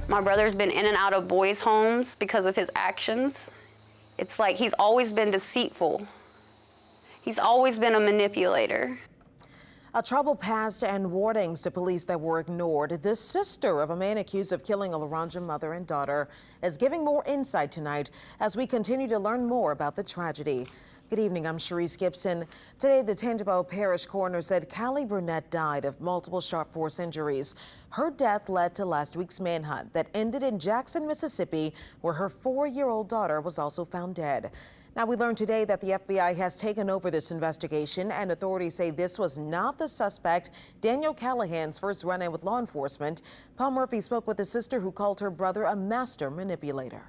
My brother's been in and out of boys' homes because of his actions. It's like he's always been deceitful. He's always been a manipulator. A troubled past and warnings to police that were ignored. The sister of a man accused of killing a Laranja mother and daughter is giving more insight tonight as we continue to learn more about the tragedy. Good evening, I'm Sharice Gibson. Today, the Tangipahoa Parish coroner said Callie Brunette died of multiple sharp force injuries. Her death led to last week's manhunt that ended in Jackson, Mississippi, where her 4-year-old daughter was also found dead. Now, we learned today that the FBI has taken over this investigation, and authorities say this was not the suspect, Daniel Callihan's first run-in with law enforcement. Paul Murphy spoke with the sister who called her brother a master manipulator.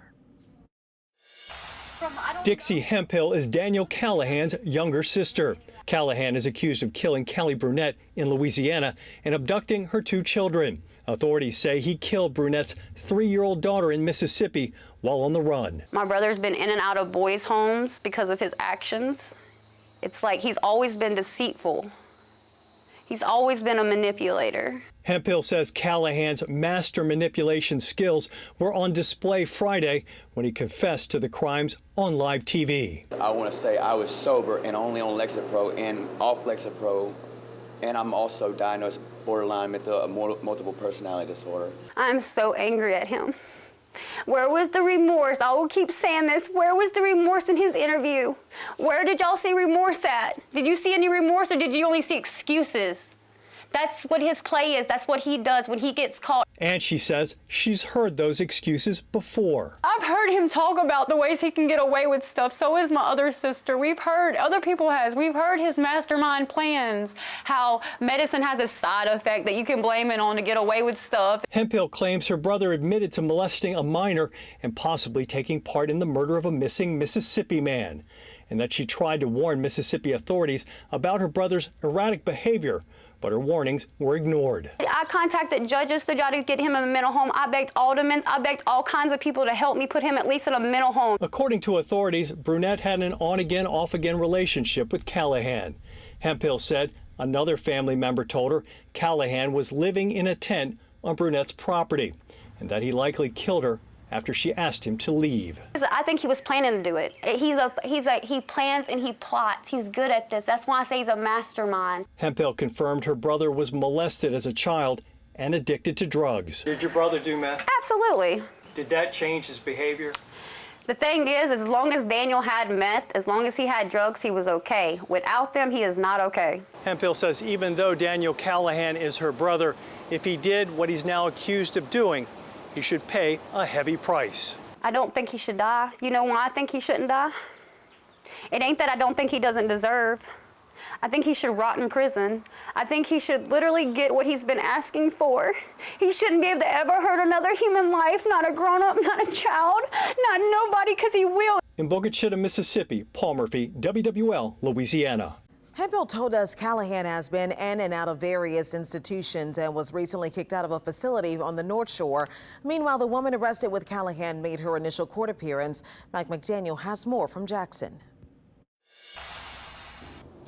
Dixie Hemphill is Daniel Callihan's younger sister. Callihan is accused of killing Callie Brunette in Louisiana and abducting her 2 children. Authorities say he killed Brunette's 3-year-old daughter in Mississippi while on the run. My brother's been in and out of boys' homes because of his actions. It's like he's always been deceitful. He's always been a manipulator. Hemphill says Callihan's master manipulation skills were on display Friday when he confessed to the crimes on live TV. I want to say I was sober and only on Lexapro and off Lexapro, and I'm also diagnosed borderline with a multiple personality disorder. I'm so angry at him. Where was the remorse? I will keep saying this. Where was the remorse in his interview? Where did y'all see remorse at? Did you see any remorse, or did you only see excuses? That's what his play is. That's what he does when he gets caught. And she says she's heard those excuses before. I've heard him talk about the ways he can get away with stuff. So is my other sister. We've heard, other people has. We've heard his mastermind plans, how medicine has a side effect that you can blame it on to get away with stuff. Hemphill claims her brother admitted to molesting a minor and possibly taking part in the murder of a missing Mississippi man, and that she tried to warn Mississippi authorities about her brother's erratic behavior, but her warnings were ignored. I contacted judges to try to get him in a mental home. I begged aldermen, I begged all kinds of people to help me put him at least in a mental home. According to authorities, Brunette had an on-again, off-again relationship with Callihan. Hemphill said another family member told her Callihan was living in a tent on Brunette's property and that he likely killed her after she asked him to leave. I think he was planning to do it. He plans and he plots. He's good at this. That's why I say he's a mastermind. Hemphill confirmed her brother was molested as a child and addicted to drugs. Did your brother do meth? Absolutely. Did that change his behavior? The thing is, as long as Daniel had meth, as long as he had drugs, he was okay. Without them, he is not okay. Hemphill says even though Daniel Callihan is her brother, if he did what he's now accused of doing, he should pay a heavy price. I don't think he should die. You know why I think he shouldn't die? It ain't that I don't think he doesn't deserve. I think he should rot in prison. I think he should literally get what he's been asking for. He shouldn't be able to ever hurt another human life, not a grown-up, not a child, not nobody, because he will. In Boca Chica, Mississippi, Paul Murphy, WWL Louisiana. Hemphill told us Callihan has been in and out of various institutions and was recently kicked out of a facility on the North Shore. Meanwhile, the woman arrested with Callihan made her initial court appearance. Mike McDaniel has more from Jackson.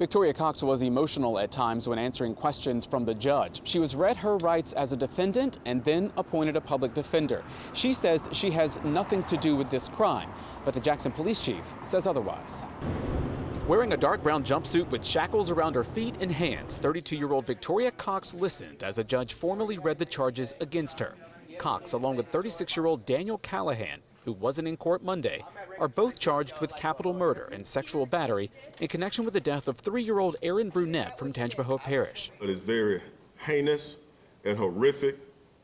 Victoria Cox was emotional at times when answering questions from the judge. She was read her rights as a defendant and then appointed a public defender. She says she has nothing to do with this crime, but the Jackson police chief says otherwise. Wearing a dark brown jumpsuit with shackles around her feet and hands, 32-year-old Victoria Cox listened as a judge formally read the charges against her. Cox, along with 36-year-old Daniel Callihan, who wasn't in court Monday, are both charged with capital murder and sexual battery in connection with the death of 3-year-old Erin Brunette from Tangipahoa Parish. It is very heinous and horrific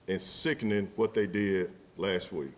and sickening what they did last week.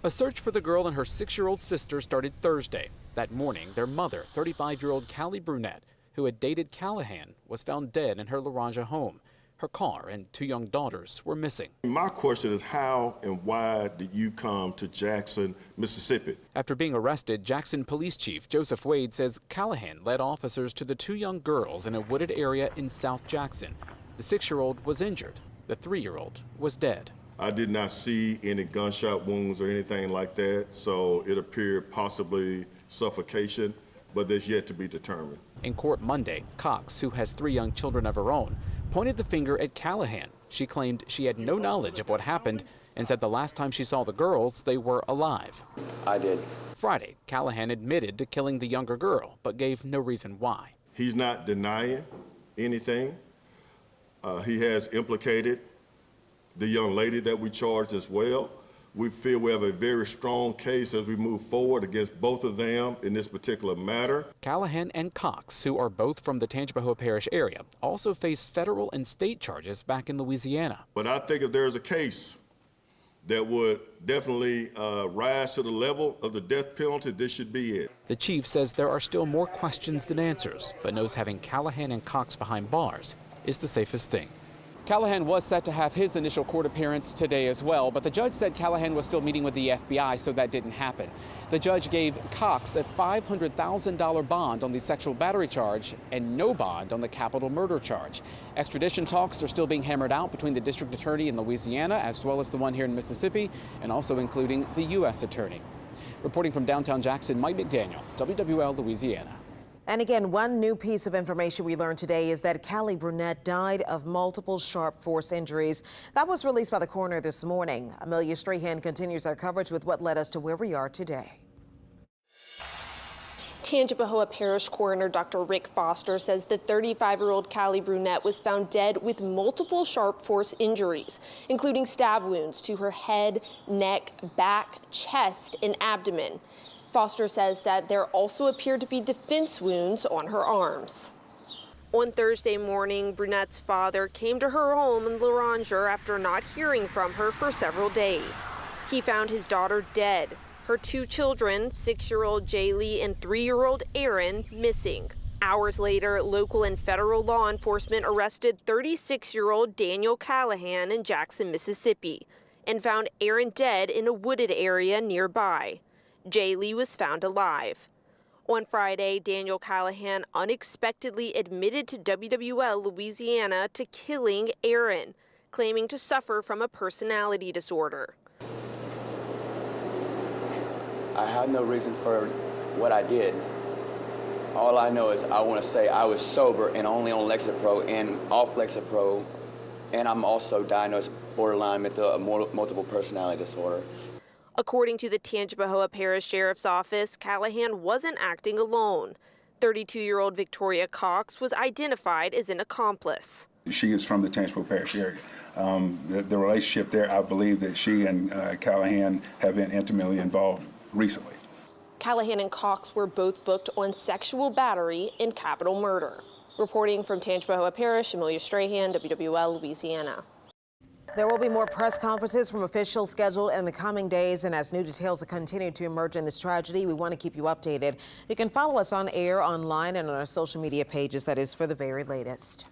A search for the girl and her 6-year-old sister started Thursday. That morning, their mother, 35-year-old Callie Brunette, who had dated Callihan, was found dead in her Laranja home. Her car and 2 young daughters were missing. My question is how and why did you come to Jackson, Mississippi? After being arrested, Jackson Police Chief Joseph Wade says Callihan led officers to the 2 young girls in a wooded area in South Jackson. The 6-year-old was injured. The 3-year-old was dead. I did not see any gunshot wounds or anything like that, so it appeared possibly suffocation, but that's yet to be determined. In court Monday, Cox, who has 3 young children of her own, pointed the finger at Callihan, She claimed she had no knowledge of what happened and said the last time she saw the girls, they were alive. I did. Friday, Callihan admitted to killing the younger girl, but gave no reason why. He's not denying anything. He has implicated the young lady that we charged as well. We feel we have a very strong case as we move forward against both of them in this particular matter. Callihan and Cox, who are both from the Tangipahoa Parish area, also face federal and state charges back in Louisiana. But I think if there's a case that would definitely rise to the level of the death penalty, this should be it. The chief says there are still more questions than answers, but knows having Callihan and Cox behind bars is the safest thing. Callihan was set to have his initial court appearance today as well, but the judge said Callihan was still meeting with the FBI, so that didn't happen. The judge gave Cox a $500,000 bond on the sexual battery charge and no bond on the capital murder charge. Extradition talks are still being hammered out between the district attorney in Louisiana as well as the one here in Mississippi, and also including the U.S. attorney. Reporting from downtown Jackson, Mike McDaniel, WWL Louisiana. And again, one new piece of information we learned today is that Callie Brunette died of multiple sharp force injuries. That was released by the coroner this morning. Amelia Strahan continues our coverage with what led us to where we are today. Tangipahoa Parish Coroner Dr. Rick Foster says the 35-year-old Callie Brunette was found dead with multiple sharp force injuries, including stab wounds to her head, neck, back, chest, and abdomen. Foster says that there also appeared to be defense wounds on her arms. On Thursday morning, Brunette's father came to her home in Loranger after not hearing from her for several days. He found his daughter dead, her two children, 6-year-old Jaylee and 3-year-old Aaron, missing. Hours later, local and federal law enforcement arrested 36-year-old Daniel Callihan in Jackson, Mississippi, and found Aaron dead in a wooded area nearby. Jaylee was found alive. On Friday, Daniel Callihan unexpectedly admitted to WWL Louisiana to killing Aaron, claiming to suffer from a personality disorder. I have no reason for what I did. All I know is I want to say I was sober and only on Lexapro and off Lexapro, and I'm also diagnosed borderline with a multiple personality disorder. According to the Tangipahoa Parish Sheriff's Office, Callihan wasn't acting alone. 32-year-old Victoria Cox was identified as an accomplice. She is from the Tangipahoa Parish area. The relationship there, I believe that she and Callihan have been intimately involved recently. Callihan and Cox were both booked on sexual battery and capital murder. Reporting from Tangipahoa Parish, Amelia Strahan, WWL Louisiana. There will be more press conferences from officials scheduled in the coming days, and as new details continue to emerge in this tragedy, we want to keep you updated. You can follow us on air, online, and on our social media pages. That is for the very latest.